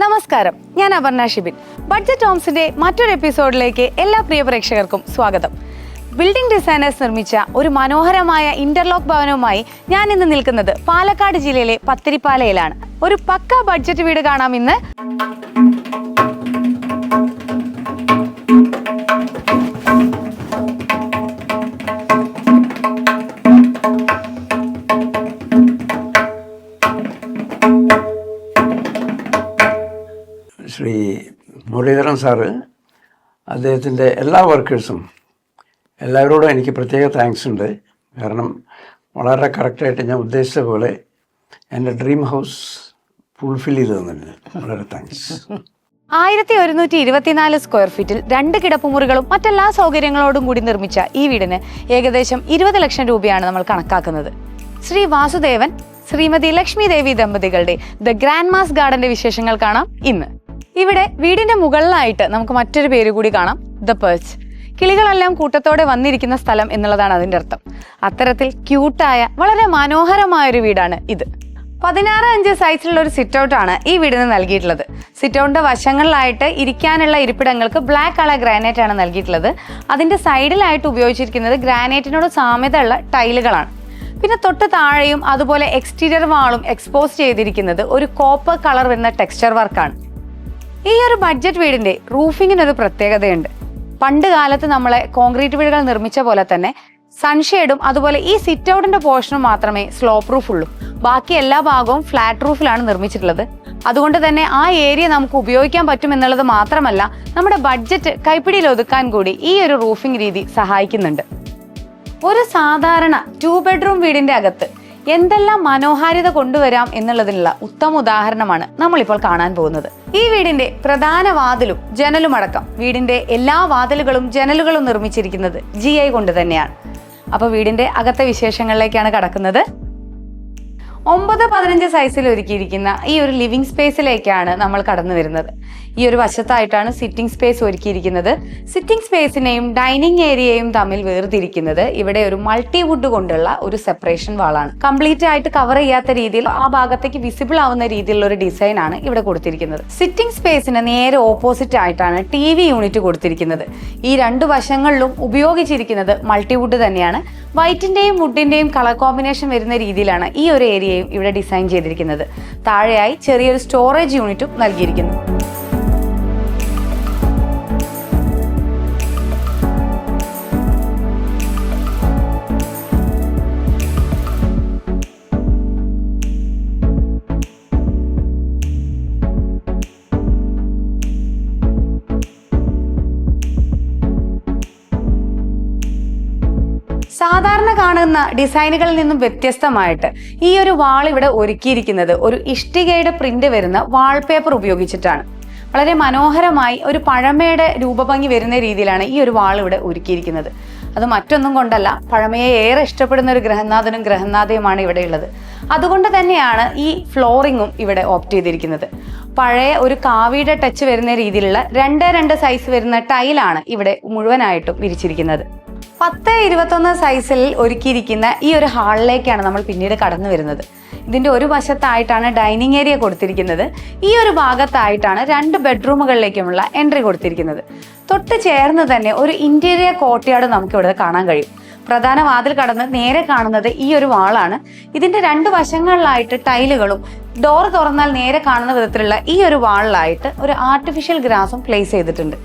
നമസ്കാരം, ഞാൻ അപർണ ഷിബിൻ. ബഡ്ജറ്റ് ഹോംസിന്റെ മറ്റൊരു എപ്പിസോഡിലേക്ക് എല്ലാ പ്രിയ പ്രേക്ഷകർക്കും സ്വാഗതം. ബിൽഡിംഗ് ഡിസൈനേഴ്സ് നിർമ്മിച്ച ഒരു മനോഹരമായ ഇന്റർലോക്ക് ഭവനവുമായി ഞാൻ ഇന്ന് നിൽക്കുന്നത് പാലക്കാട് ജില്ലയിലെ പത്തിരിപ്പാലയിലാണ്. ഒരു പക്ക ബഡ്ജറ്റ് വീട് കാണാം ഇന്ന്. ശ്രീ മുരളീധരൻ സാറ്, അദ്ദേഹത്തിൻ്റെ എല്ലാ വർക്കേഴ്സും എല്ലാവരോടും എനിക്ക് പ്രത്യേക താങ്ക്സ് ഉണ്ട്. കാരണം വളരെ കറക്റ്റായിട്ട് ഞാൻ ഉദ്ദേശിച്ച പോലെ എൻ്റെ ഡ്രീം ഹൗസ് ഫുൾഫിൽ ചെയ്ത് തന്നിട്ടുണ്ട്. വളരെ താങ്ക്സ്. 1124 സ്ക്വയർ ഫീറ്റിൽ 2 കിടപ്പുമുറികളും മറ്റെല്ലാ സൗകര്യങ്ങളോടും കൂടി നിർമ്മിച്ച ഈ വീടിന് ഏകദേശം 20 ലക്ഷം രൂപയാണ് നമ്മൾ കണക്കാക്കുന്നത്. ശ്രീ വാസുദേവൻ, ശ്രീമതി ലക്ഷ്മി ദേവി ദമ്പതികളുടെ ദ ഗ്രാൻഡ് മാസ് ഗാർഡന്റെ വിശേഷങ്ങൾ കാണാം ഇന്ന്. ഇവിടെ വീടിന്റെ മുകളിലായിട്ട് നമുക്ക് മറ്റൊരു പേര് കൂടി കാണാം, ദ പെർച്ച്. കിളികളെല്ലാം കൂട്ടത്തോടെ വന്നിരിക്കുന്ന സ്ഥലം എന്നുള്ളതാണ് അതിന്റെ അർത്ഥം. അത്തരത്തിൽ ക്യൂട്ടായ വളരെ മനോഹരമായൊരു വീടാണ് ഇത്. 16:5 സൈസിലുള്ള ഒരു സിറ്റ് ഔട്ട് ആണ് ഈ വീടിന് നൽകിയിട്ടുള്ളത്. സിറ്റ് ഔട്ടിന്റെ വശങ്ങളിലായിട്ട് ഇരിക്കാനുള്ള ഇരിപ്പിടങ്ങൾക്ക് ബ്ലാക്ക് കളർ ഗ്രാനൈറ്റ് ആണ് നൽകിയിട്ടുള്ളത്. അതിന്റെ സൈഡിലായിട്ട് ഉപയോഗിച്ചിരിക്കുന്നത് ഗ്രാനൈറ്റിനോട് സാമ്യതയുള്ള ടൈലുകളാണ്. പിന്നെ തൊട്ട് താഴെയും അതുപോലെ എക്സ്റ്റീരിയർ വാളും എക്സ്പോസ് ചെയ്തിരിക്കുന്നത് ഒരു കോപ്പർ കളർ വരുന്ന ടെക്സ്ചർ വർക്കാണ്. ഈ ഒരു ബഡ്ജറ്റ് വീടിന്റെ റൂഫിങ്ങിനൊരു പ്രത്യേകതയുണ്ട്. പണ്ട് കാലത്ത് നമ്മളെ കോൺക്രീറ്റ് വീടുകൾ നിർമ്മിച്ച പോലെ തന്നെ സൺഷെയ്ഡും അതുപോലെ ഈ സിറ്റ് ഔട്ടിന്റെ പോർഷനും മാത്രമേ സ്ലോപ്പ് റൂഫ് ഉള്ളൂ. ബാക്കി എല്ലാ ഭാഗവും ഫ്ലാറ്റ് റൂഫിലാണ് നിർമ്മിച്ചിട്ടുള്ളത്. അതുകൊണ്ട് തന്നെ ആ ഏരിയ നമുക്ക് ഉപയോഗിക്കാൻ പറ്റും എന്നുള്ളത് മാത്രമല്ല, നമ്മുടെ ബഡ്ജറ്റ് കൈപ്പിടിയിൽ ഒതുക്കാൻ കൂടി ഈ ഒരു റൂഫിംഗ് രീതി സഹായിക്കുന്നുണ്ട്. ഒരു സാധാരണ 2 ബെഡ്റൂം വീടിന്റെ അകത്ത് എന്തെല്ലാം മനോഹാരിത കൊണ്ടുവരാം എന്നുള്ളതിനുള്ള ഉത്തമ ഉദാഹരണമാണ് നമ്മളിപ്പോൾ കാണാൻ പോകുന്നത്. ഈ വീടിന്റെ പ്രധാന വാതിലും ജനലും അടക്കം വീടിന്റെ എല്ലാ വാതിലുകളും ജനലുകളും നിർമ്മിച്ചിരിക്കുന്നത് GI കൊണ്ട് തന്നെയാണ്. അപ്പൊ വീടിന്റെ അകത്തെ വിശേഷങ്ങളിലേക്കാണ് കടക്കുന്നത്. 9-15 സൈസിൽ ഒരുക്കിയിരിക്കുന്ന ഈ ഒരു ലിവിംഗ് സ്പേസിലേക്കാണ് നമ്മൾ കടന്നു വരുന്നത്. ഈ ഒരു വശത്തായിട്ടാണ് സിറ്റിംഗ് സ്പേസ് ഒരുക്കിയിരിക്കുന്നത്. സിറ്റിംഗ് സ്പേസിനെയും ഡൈനിങ് ഏരിയയും തമ്മിൽ വേർതിരിക്കുന്നത് ഇവിടെ ഒരു മൾട്ടിവുഡ് കൊണ്ടുള്ള ഒരു സെപ്പറേഷൻ വാളാണ്. കംപ്ലീറ്റ് ആയിട്ട് കവർ ചെയ്യാത്ത രീതിയിൽ ആ ഭാഗത്തേക്ക് വിസിബിൾ ആവുന്ന രീതിയിലുള്ള ഒരു ഡിസൈൻ ആണ് ഇവിടെ കൊടുത്തിരിക്കുന്നത്. സിറ്റിംഗ് സ്പേസിന് നേരെ ഓപ്പോസിറ്റ് ആയിട്ടാണ് TV യൂണിറ്റ് കൊടുത്തിരിക്കുന്നത്. ഈ 2 വശങ്ങളിലും ഉപയോഗിച്ചിരിക്കുന്നത് മൾട്ടിവുഡ് തന്നെയാണ്. വൈറ്റിന്റെയും വുഡിന്റെയും കളർ കോമ്പിനേഷൻ വരുന്ന രീതിയിലാണ് ഈ ഒരു ഏരിയയും ഇവിടെ ഡിസൈൻ ചെയ്തിരിക്കുന്നത്. താഴെയായി ചെറിയൊരു സ്റ്റോറേജ് യൂണിറ്റും നൽകിയിരിക്കുന്നു. സാധാരണ കാണുന്ന ഡിസൈനുകളിൽ നിന്നും വ്യത്യസ്തമായിട്ട് ഈ ഒരു വാൾ ഇവിടെ ഒരുക്കിയിരിക്കുന്നത് ഒരു ഇഷ്ടികയുടെ പ്രിന്റ് വരുന്ന വാൾപേപ്പർ ഉപയോഗിച്ചിട്ടാണ്. വളരെ മനോഹരമായി ഒരു പഴമയുടെ രൂപഭംഗി വരുന്ന രീതിയിലാണ് ഈ ഒരു വാൾ ഇവിടെ ഒരുക്കിയിരിക്കുന്നത്. അത് മറ്റൊന്നും കൊണ്ടല്ല, പഴമയെ ഏറെ ഇഷ്ടപ്പെടുന്ന ഒരു ഗ്രഹനാഥനും ഗ്രഹനാഥയുമാണ് ഇവിടെ ഉള്ളത്. അതുകൊണ്ട് തന്നെയാണ് ഈ ഫ്ലോറിങ്ങും ഇവിടെ ഓപ്റ്റ് ചെയ്തിരിക്കുന്നത്. പഴയ ഒരു കാവിയുടെ ടച്ച് വരുന്ന രീതിയിലുള്ള 2x2 സൈസ് വരുന്ന ടൈലാണ് ഇവിടെ മുഴുവനായിട്ടും വിരിച്ചിരിക്കുന്നത്. 10-21 സൈസിൽ ഒരുക്കിയിരിക്കുന്ന ഈ ഒരു ഹാളിലേക്കാണ് നമ്മൾ പിന്നീട് കടന്നു വരുന്നത്. ഇതിന്റെ ഒരു വശത്തായിട്ടാണ് ഡൈനിങ് ഏരിയ കൊടുത്തിരിക്കുന്നത്. ഈ ഒരു ഭാഗത്തായിട്ടാണ് 2 ബെഡ്റൂമുകളിലേക്കുമുള്ള എൻട്രി കൊടുത്തിരിക്കുന്നത്. തൊട്ട് ചേർന്ന് തന്നെ ഒരു ഇന്റീരിയർ കോർട്ട്യാർഡ് നമുക്ക് ഇവിടെ കാണാൻ കഴിയും. പ്രധാന വാതിൽ കടന്ന് നേരെ കാണുന്നത് ഈ ഒരു വാളാണ്. ഇതിന്റെ 2 വശങ്ങളിലായിട്ട് ടൈലുകളും ഡോർ തുറന്നാൽ നേരെ കാണുന്ന വിധത്തിലുള്ള ഈ ഒരു വാളിലായിട്ട് ഒരു ആർട്ടിഫിഷ്യൽ ഗ്രാസും പ്ലേസ് ചെയ്തിട്ടുണ്ട്.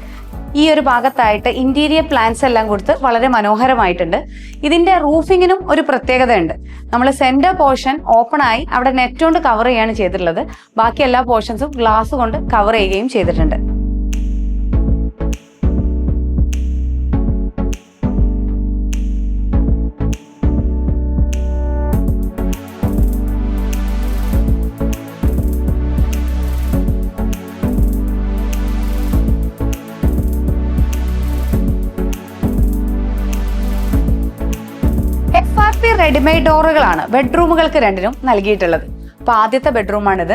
ഈ ഒരു ഭാഗത്തായിട്ട് ഇന്റീരിയർ പ്ലാന്റ്സ് എല്ലാം കൊടുത്ത് വളരെ മനോഹരമായിട്ടുണ്ട്. ഇതിന്റെ റൂഫിങ്ങിനും ഒരു പ്രത്യേകതയുണ്ട്. നമ്മൾ സെന്റർ പോർഷൻ ഓപ്പൺ ആയി അവിടെ നെറ്റ് കൊണ്ട് കവർ ചെയ്യാണ് ചെയ്തിട്ടുള്ളത്. ബാക്കി എല്ലാ പോർഷൻസും ഗ്ലാസ് കൊണ്ട് കവർ ചെയ്യുകയും ചെയ്തിട്ടുണ്ട്. റെഡിമെയ്ഡ് ഡോറുകളാണ് ബെഡ്റൂമുകൾക്ക് 2നും നൽകിയിട്ടുള്ളത്. അപ്പൊ ആദ്യത്തെ ബെഡ്റൂമാണിത്.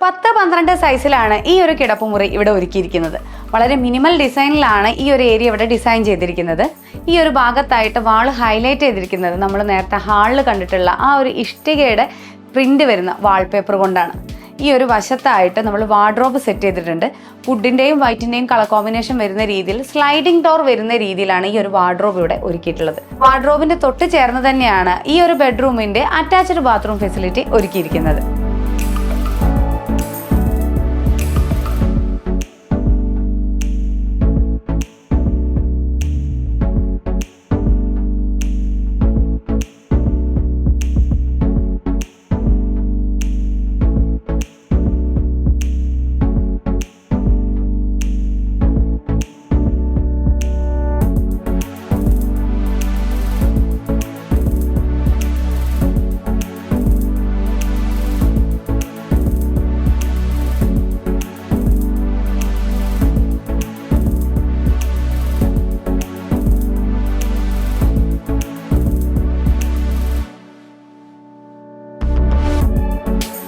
10-12 സൈസിലാണ് ഈ ഒരു കിടപ്പുമുറി ഇവിടെ ഒരുക്കിയിരിക്കുന്നത്. വളരെ മിനിമൽ ഡിസൈനിലാണ് ഈ ഒരു ഏരിയ ഇവിടെ ഡിസൈൻ ചെയ്തിരിക്കുന്നത്. ഈ ഒരു ഭാഗത്തായിട്ട് വാൾ ഹൈലൈറ്റ് ചെയ്തിരിക്കുന്നത് നമ്മൾ നേരത്തെ ഹാളിൽ കണ്ടിട്ടുള്ള ആ ഒരു ഇഷ്ടികയുടെ പ്രിന്റ് വരുന്ന വാൾപേപ്പർ കൊണ്ടാണ്. ഈ ഒരു വശത്തായിട്ട് നമ്മൾ വാർഡ്രോബ് സെറ്റ് ചെയ്തിട്ടുണ്ട്. വുഡിന്റെയും വൈറ്റിന്റെയും കളർ കോമ്പിനേഷൻ വരുന്ന രീതിയിൽ സ്ലൈഡിംഗ് ഡോർ വരുന്ന രീതിയിലാണ് ഈ ഒരു വാർഡ്രോബ് ഇവിടെ ഒരുക്കിയിട്ടുള്ളത്. വാർഡ്രോബിന്റെ തൊട്ട് ചേർന്ന് തന്നെയാണ് ഈ ഒരു ബെഡ്റൂമിന്റെ അറ്റാച്ച്ഡ് ബാത്റൂം ഫെസിലിറ്റി ഒരുക്കിയിരിക്കുന്നത്.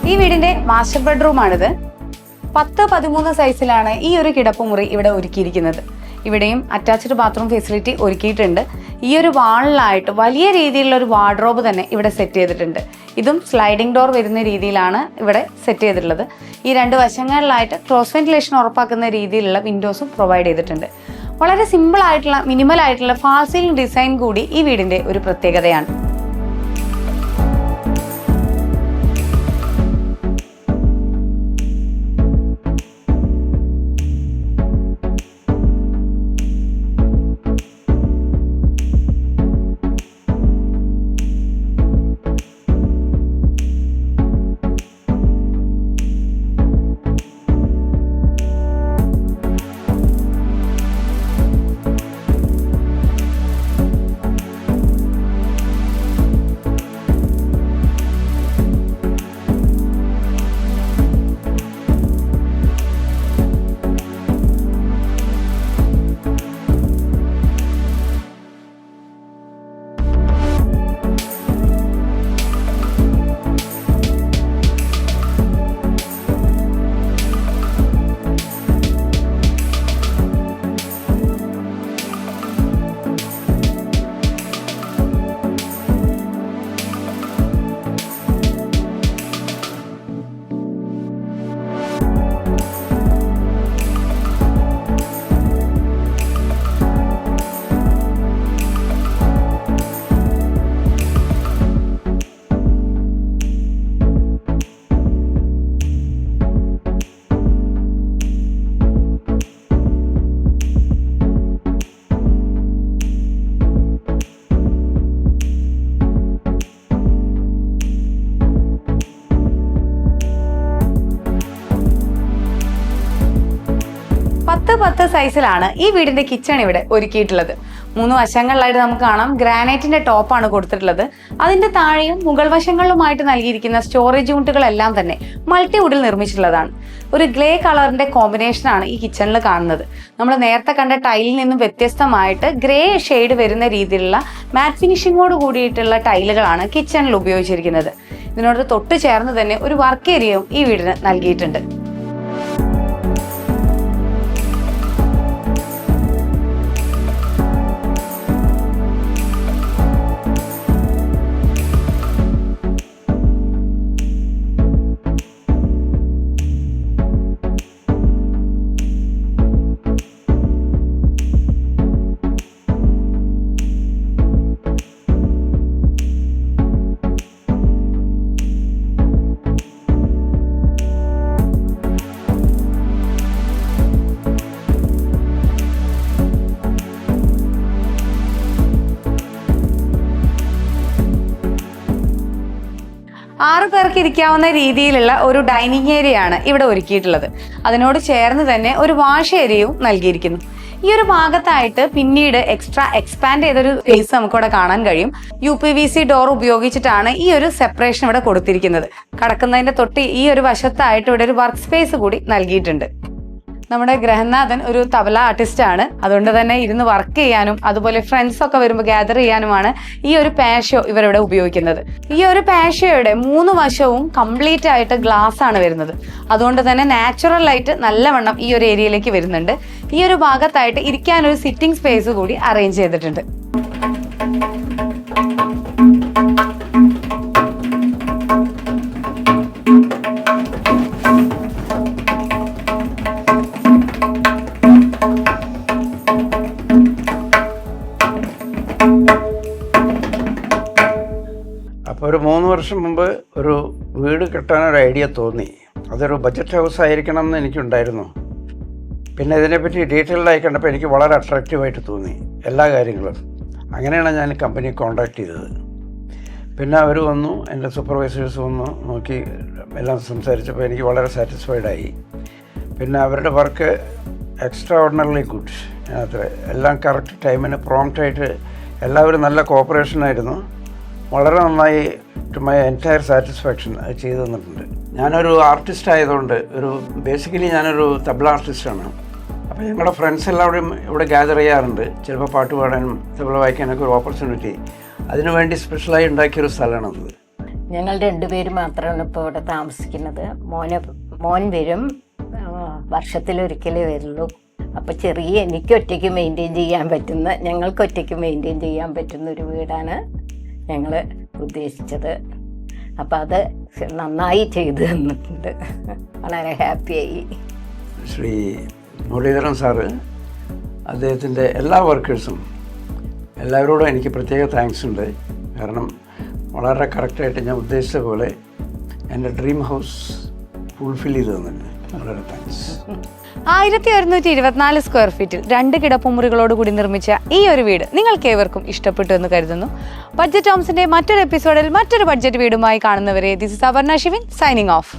ഈ വീടിന്റെ മാസ്റ്റർ ബെഡ്റൂം ആണിത്. 10-13 സൈസിലാണ് ഈ ഒരു കിടപ്പുമുറി ഇവിടെ ഒരുക്കിയിരിക്കുന്നത്. ഇവിടെയും അറ്റാച്ച്ഡ് ബാത്റൂം ഫെസിലിറ്റി ഒരുക്കിയിട്ടുണ്ട്. ഈ ഒരു വാളിലായിട്ട് വലിയ രീതിയിലുള്ള ഒരു വാർഡ്രോബ് തന്നെ ഇവിടെ സെറ്റ് ചെയ്തിട്ടുണ്ട്. ഇതും സ്ലൈഡിംഗ് ഡോർ വരുന്ന രീതിയിലാണ് ഇവിടെ സെറ്റ് ചെയ്തിട്ടുള്ളത്. ഈ 2 വശങ്ങളിലായിട്ട് ക്രോസ് വെന്റിലേഷൻ ഉറപ്പാക്കുന്ന രീതിയിലുള്ള വിൻഡോസും പ്രൊവൈഡ് ചെയ്തിട്ടുണ്ട്. വളരെ സിമ്പിൾ ആയിട്ടുള്ള മിനിമൽ ആയിട്ടുള്ള ഫാൾ സീലിംഗ് ഡിസൈൻ കൂടി ഈ വീടിന്റെ ഒരു പ്രത്യേകതയാണ്. സൈസിലാണ് ഈ വീടിന്റെ കിച്ചൺ ഇവിടെ ഒരുക്കിയിട്ടുള്ളത്. 3 വശങ്ങളിലായിട്ട് നമുക്ക് കാണാം ഗ്രാനൈറ്റിന്റെ ടോപ്പാണ് കൊടുത്തിട്ടുള്ളത്. അതിന്റെ താഴെയും മുകൾ വശങ്ങളിലുമായിട്ട് നൽകിയിരിക്കുന്ന സ്റ്റോറേജ് യൂണിറ്റുകളെല്ലാം തന്നെ മൾട്ടിവുഡിൽ നിർമ്മിച്ചിട്ടുള്ളതാണ്. ഒരു ഗ്രേ കളറിന്റെ കോമ്പിനേഷനാണ് ഈ കിച്ചണിൽ കാണുന്നത്. നമ്മൾ നേരത്തെ കണ്ട ടൈലിൽ നിന്നും വ്യത്യസ്തമായിട്ട് ഗ്രേ ഷെയ്ഡ് വരുന്ന രീതിയിലുള്ള മാറ്റ് ഫിനിഷിങ്ങോട് കൂടിയിട്ടുള്ള ടൈലുകളാണ് കിച്ചണിൽ ഉപയോഗിച്ചിരിക്കുന്നത്. ഇതിനോട് തൊട്ട് ചേർന്ന് തന്നെ ഒരു വർക്ക് ഏരിയയും ഈ വീടിന് നൽകിയിട്ടുണ്ട്. ആറ് പേർക്ക് ഇരിക്കാവുന്ന രീതിയിലുള്ള ഒരു ഡൈനിങ് ഏരിയ ആണ് ഇവിടെ ഒരുക്കിയിട്ടുള്ളത്. അതിനോട് ചേർന്ന് തന്നെ ഒരു വാഷ് ഏരിയയും നൽകിയിരിക്കുന്നു. ഈ ഒരു ഭാഗത്തായിട്ട് പിന്നീട് എക്സ്ട്രാ എക്സ്പാൻഡ് ചെയ്തൊരു സ്പേസ് നമുക്കിവിടെ കാണാൻ കഴിയും. UPVC ഡോർ ഉപയോഗിച്ചിട്ടാണ് ഈ ഒരു സെപ്പറേഷൻ ഇവിടെ കൊടുത്തിരിക്കുന്നത്. കടക്കുന്നതിന്റെ തൊട്ട് ഈ ഒരു വശത്തായിട്ട് ഇവിടെ ഒരു വർക്ക് സ്പേസ് കൂടി നൽകിയിട്ടുണ്ട്. നമ്മുടെ ഗ്രഹനാഥൻ ഒരു തബല ആർട്ടിസ്റ്റ് ആണ്. അതുകൊണ്ട് തന്നെ ഇരുന്ന് വർക്ക് ചെയ്യാനും അതുപോലെ ഫ്രണ്ട്സ് ഒക്കെ വരുമ്പോൾ ഗ്യാദർ ചെയ്യാനുമാണ് ഈ ഒരു പാഷ്യോ ഇവരിവിടെ ഉപയോഗിക്കുന്നത്. ഈ ഒരു പാഷ്യോയുടെ 3 വശവും കംപ്ലീറ്റ് ആയിട്ട് ഗ്ലാസ് ആണ് വരുന്നത്. അതുകൊണ്ട് തന്നെ നാച്ചുറൽ ലൈറ്റ് നല്ലവണ്ണം ഈ ഒരു ഏരിയയിലേക്ക് വരുന്നുണ്ട്. ഈ ഒരു ഭാഗത്തായിട്ട് ഇരിക്കാനൊരു സിറ്റിംഗ് സ്പേസ് കൂടി അറേഞ്ച് ചെയ്തിട്ടുണ്ട്. വർഷം മുമ്പ് ഒരു വീട് കെട്ടാനൊരു ഐഡിയ തോന്നി. അതൊരു ബഡ്ജറ്റ് ഹൗസ് ആയിരിക്കണം എന്ന് എനിക്കുണ്ടായിരുന്നു. പിന്നെ ഇതിനെപ്പറ്റി ഡീറ്റെയിൽഡ് ആയി കണ്ടപ്പോൾ എനിക്ക് വളരെ അട്രാക്റ്റീവായിട്ട് തോന്നി എല്ലാ കാര്യങ്ങളും. അങ്ങനെയാണ് ഞാൻ കമ്പനി കോൺടാക്ട് ചെയ്തത്. പിന്നെ അവർ വന്നു, എൻ്റെ സൂപ്പർവൈസേഴ്സ് വന്നു, നോക്കി എല്ലാം സംസാരിച്ചപ്പോൾ എനിക്ക് വളരെ സാറ്റിസ്ഫൈഡായി. പിന്നെ അവരുടെ വർക്ക് എക്സ്ട്രാ ഓർഡിനറിലി ഗുഡ്. അത്ര എല്ലാം കറക്റ്റ് ടൈമിന് പ്രോംപ്റ്റായിട്ട് എല്ലാവരും നല്ല കോപ്പറേഷനായിരുന്നു. വളരെ നന്നായി ടു മൈ എൻറ്റയർ സാറ്റിസ്ഫാക്ഷൻ അത് ചെയ്തു തന്നിട്ടുണ്ട്. ഞാനൊരു ആർട്ടിസ്റ്റ് ആയതുകൊണ്ട് ബേസിക്കലി ഞാനൊരു തബല ആർട്ടിസ്റ്റാണ്. അപ്പോൾ ഞങ്ങളുടെ ഫ്രണ്ട്സ് എല്ലാവരും ഇവിടെ ഗ്യാദർ ചെയ്യാറുണ്ട്. ചിലപ്പോൾ പാട്ട് പാടാനും തബല വായിക്കാനൊക്കെ ഒരു ഓപ്പർച്യൂണിറ്റി അതിനുവേണ്ടി സ്പെഷ്യലായി ഉണ്ടാക്കിയൊരു സ്ഥലമാണത്. ഞങ്ങൾ രണ്ടുപേര് മാത്രമാണ് ഇപ്പോൾ ഇവിടെ താമസിക്കുന്നത്. മോൻ വരും, വർഷത്തിലൊരിക്കലേ വരുള്ളൂ. അപ്പോൾ ചെറിയ എനിക്ക് ഒറ്റയ്ക്ക് മെയിൻറ്റെയിൻ ചെയ്യാൻ പറ്റുന്ന, ഞങ്ങൾക്ക് ഒറ്റയ്ക്ക് മെയിൻറ്റെയിൻ ചെയ്യാൻ പറ്റുന്ന ഒരു വീടാണ് ഞങ്ങൾ ഉദ്ദേശിച്ചത്. അപ്പം അത് നന്നായി ചെയ്തു തന്നിട്ടുണ്ട്. വളരെ ഹാപ്പിയായി. ശ്രീ മുരളീധരൻ സാറ്, അദ്ദേഹത്തിൻ്റെ എല്ലാ വർക്കേഴ്സും എല്ലാവരോടും എനിക്ക് പ്രത്യേക താങ്ക്സ് ഉണ്ട്. കാരണം വളരെ കറക്റ്റായിട്ട് ഞാൻ ഉദ്ദേശിച്ച പോലെ എൻ്റെ ഡ്രീം ഹൗസ് ഫുൾഫിൽ ചെയ്ത് തന്നിട്ടുണ്ട്. വളരെ താങ്ക്സ്. 1124 സ്ക്വയർ ഫീറ്റിൽ 2 കിടപ്പുമുറികളോട് കൂടി നിർമ്മിച്ച ഈ ഒരു വീട് നിങ്ങൾക്ക് ഏവർക്കും ഇഷ്ടപ്പെട്ടു എന്ന് കരുതുന്നു. ബഡ്ജറ്റ് ഹോംസിന്റെ മറ്റൊരു എപ്പിസോഡിൽ മറ്റൊരു ബഡ്ജറ്റ് വീടുമായി കാണുന്നവരെ this is Aparna Shivan signing of.